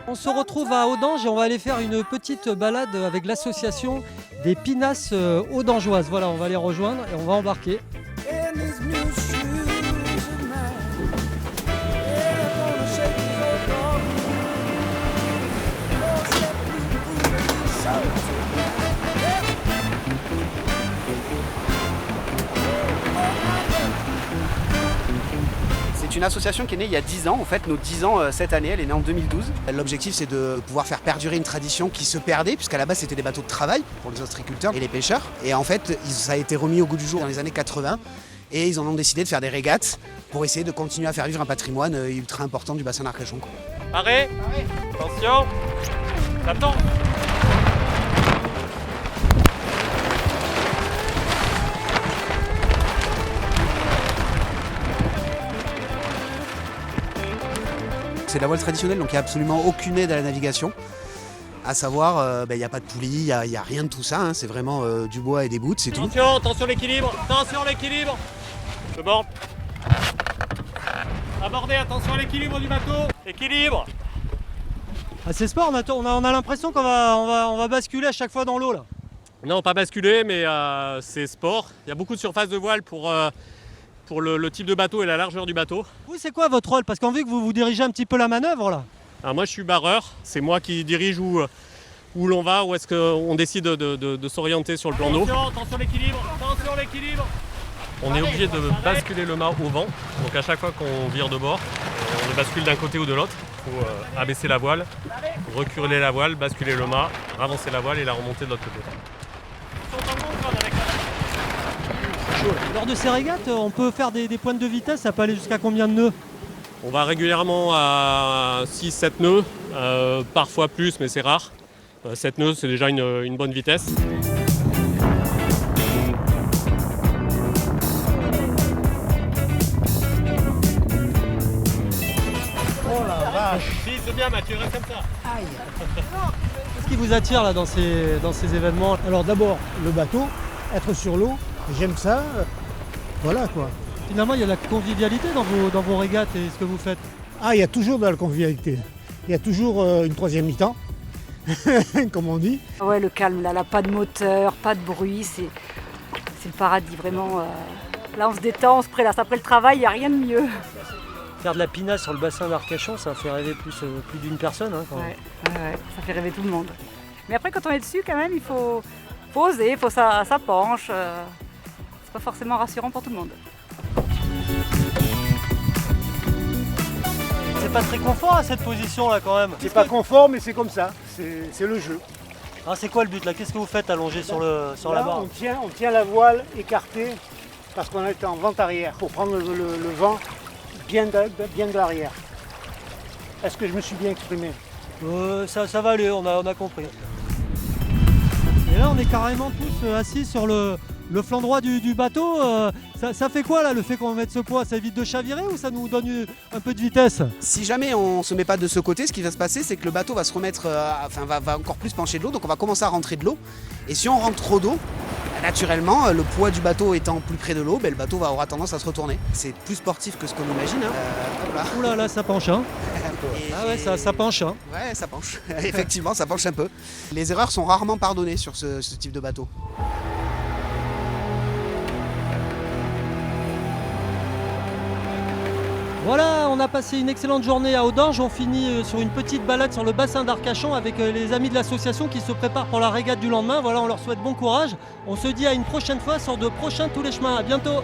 On se retrouve à Audange et on va aller faire une petite balade avec l'association des Pinasses audangeoises. Voilà, on va les rejoindre et on va embarquer. C'est une association qui est née il y a 10 ans, en fait, nos 10 ans cette année, elle est née en 2012. L'objectif c'est de pouvoir faire perdurer une tradition qui se perdait, puisqu'à la base c'était des bateaux de travail pour les ostréiculteurs et les pêcheurs. Et en fait, ça a été remis au goût du jour dans les années 80 et ils en ont décidé de faire des régates pour essayer de continuer à faire vivre un patrimoine ultra important du bassin d'Arcachon. Arrêt. Attention. Attends. C'est la voile traditionnelle, donc il n'y a absolument aucune aide à la navigation. À savoir, il n'y a pas de poulie, il n'y a rien de tout ça, hein. C'est vraiment du bois et des bouts, c'est tout. Attention l'équilibre, attention l'équilibre. C'est bon. Abordez, attention à l'équilibre du bateau. Équilibre. Ah, c'est sport, on a l'impression qu'on va basculer à chaque fois dans l'eau là. Non, pas basculer, mais c'est sport. Il y a beaucoup de surface de voile pour le type de bateau et la largeur du bateau. Oui, c'est quoi votre rôle? Parce qu'on vu que vous dirigez un petit peu la manœuvre là. Alors moi je suis barreur, c'est moi qui dirige où l'on va, où est-ce qu'on décide de s'orienter sur le plan d'eau. Attention l'équilibre, attention l'équilibre. On est obligé de basculer le mât au vent, donc à chaque fois qu'on vire de bord, on le bascule d'un côté ou de l'autre. Il faut abaisser la voile, reculer la voile, basculer le mât, avancer la voile et la remonter de l'autre côté. Lors de ces régates, on peut faire des pointes de vitesse, ça peut aller jusqu'à combien de nœuds? On va régulièrement à 6-7 nœuds, parfois plus mais c'est rare. 7 nœuds c'est déjà une bonne vitesse. Oh la vache! Si c'est bien Mathieu, reste comme ça. Aïe! Qu'est-ce qui vous attire là dans ces événements? Alors d'abord, le bateau, être sur l'eau, j'aime ça. Voilà quoi. Finalement, il y a de la convivialité dans vos régates et ce que vous faites. Ah, il y a toujours de la convivialité. Il y a toujours une troisième mi-temps, comme on dit. Ouais, le calme, là, pas de moteur, pas de bruit, c'est le paradis, vraiment. Là, on se détend, on se prélasse. Après le travail, il n'y a rien de mieux. Faire de la pinasse sur le bassin d'Arcachon, ça fait rêver plus d'une personne. Hein, quand même. Ouais, ça fait rêver tout le monde. Mais après, quand on est dessus, quand même, il faut oser, ça penche. C'est pas forcément rassurant pour tout le monde. C'est pas très confort à cette position là quand même. C'est pas confort, mais c'est comme ça. C'est le jeu. Ah, c'est quoi le but là? Qu'est-ce que vous faites allongé sur la barre? On tient la voile écartée parce qu'on est en vente arrière pour prendre le vent bien de l'arrière. Est-ce que je me suis bien exprimé? Ça va aller, on a compris. Et là on est carrément tous assis sur le flanc droit du bateau. Ça fait quoi là, le fait qu'on mette ce poids? Ça évite de chavirer ou ça nous donne un peu de vitesse? Si jamais on se met pas de ce côté, ce qui va se passer, c'est que le bateau va se remettre, va encore plus pencher de l'eau, donc on va commencer à rentrer de l'eau. Et si on rentre trop d'eau, naturellement, le poids du bateau étant plus près de l'eau, le bateau aura tendance à se retourner. C'est plus sportif que ce qu'on imagine. Hein. Oula, là ça penche hein. Ah ouais, ça penche hein. Ouais, ça penche. Effectivement, ça penche un peu. Les erreurs sont rarement pardonnées sur ce type de bateau. Voilà, on a passé une excellente journée à Audange. On finit sur une petite balade sur le bassin d'Arcachon avec les amis de l'association qui se préparent pour la régate du lendemain. Voilà, on leur souhaite bon courage. On se dit à une prochaine fois sur de prochains Tous les chemins. À bientôt.